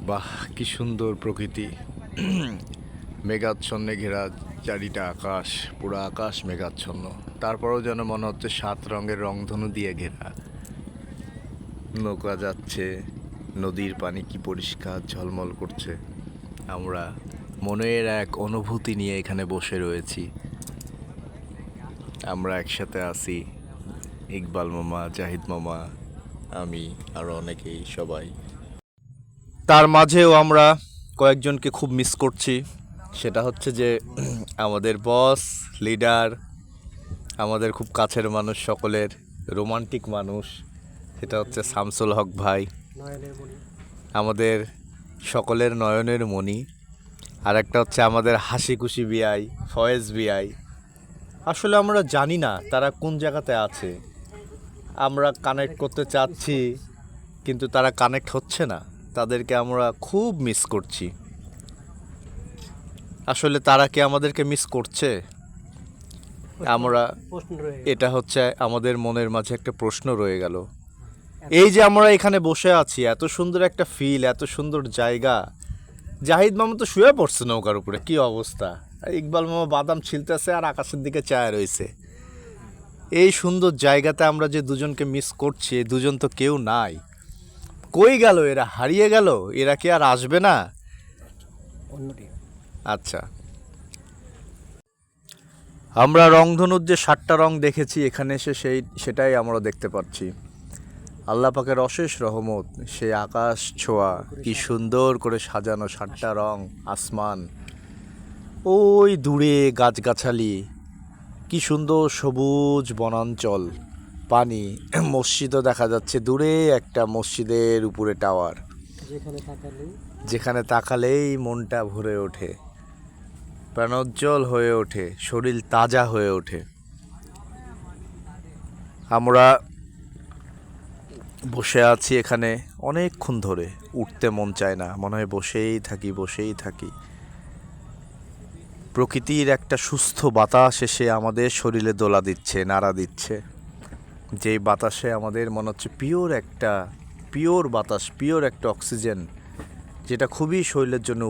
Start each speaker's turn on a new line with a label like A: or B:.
A: বাহ, কি সুন্দর প্রকৃতি। মেঘাচ্ছন্নে ঘেরা চারিটা আকাশ, পুরো আকাশ মেঘাচ্ছন্ন। তারপরেও যেন মনে হচ্ছে 7 রঙের রংধনু দিয়ে ঘেরা। নৌকা যাচ্ছে, নদীর পানি কি পরিষ্কার ঝলমল করছে। আমরা মনের এক অনুভূতি নিয়ে এখানে বসে রয়েছি। আমরা একসাথে আছি, ইকবাল মামা, জাহিদ মামা, আমি, আরও অনেকেই, সবাই। তার মাঝেও আমরা কয়েকজনকে খুব মিস করছি। সেটা হচ্ছে যে আমাদের বস, লিডার, আমাদের খুব কাছের মানুষ, সকলের রোমান্টিক মানুষ, সেটা হচ্ছে শামসুল হক ভাই, আমাদের সকলের নয়নের মণি। আর একটা হচ্ছে আমাদের হাসি খুশি বিআই ফয়েজ বিআই। আসলে আমরা জানি না তারা কোন জায়গাতে আছে। আমরা কানেক্ট করতে চাচ্ছি কিন্তু তারা কানেক্ট হচ্ছে না। তাদেরকে আমরা খুব মিস করছি। আসলে তারা কি আমাদেরকে মিস করছে? আমরা এটা হচ্ছে আমাদের মনের মাঝে একটা প্রশ্ন রয়ে গেল। এই যে আমরা এখানে বসে আছি, এত সুন্দর একটা ফিল, এত সুন্দর জায়গা। জাহিদ মামা তো শুয়ে পড়ছে নৌকার উপরে, কি অবস্থা। ইকবাল মামা বাদাম ছিলতেছে আর আকাশের দিকে চায় রয়েছে। এই সুন্দর জায়গাতে আমরা যে দুজনকে মিস করছি, দুজন তো কেউ নাই। কই গেল এরা? হারিয়ে গেল? এরা কি আর আসবে না? আচ্ছা, আমরা রংধনুর যে 7টা রং দেখেছি এখানে এসে সেটাই আমরা দেখতে পাচ্ছি। আল্লাহ পাকের অশেষ রহমত, সে আকাশ ছোঁয়া, কি সুন্দর করে সাজানো 7টা রং, আসমান, ওই দূরে গাছগাছালি, কি সুন্দর সবুজ বনাঞ্চল, পানি, মসজিদও দেখা যাচ্ছে দূরে, একটা মসজিদের উপরে টাওয়ার, যেখানে তাকালেই মনটা ভরে ওঠে, প্রাণোজ্জ্বল হয়ে ওঠে, শরীর তাজা হয়ে ওঠে। আমরা বসে আছি এখানে অনেকক্ষণ ধরে, উঠতে মন চায় না, মনে হয় বসেই থাকি বসেই থাকি। প্রকৃতির একটা সুস্থ বাতাস এসে আমাদের শরীরে দোলা দিচ্ছে, নাড়া দিচ্ছে। যেই বাতাসে আমাদের মনে হচ্ছে পিওর বাতাস, পিওর একটা অক্সিজেন, যেটা খুবই শরীরের জন্য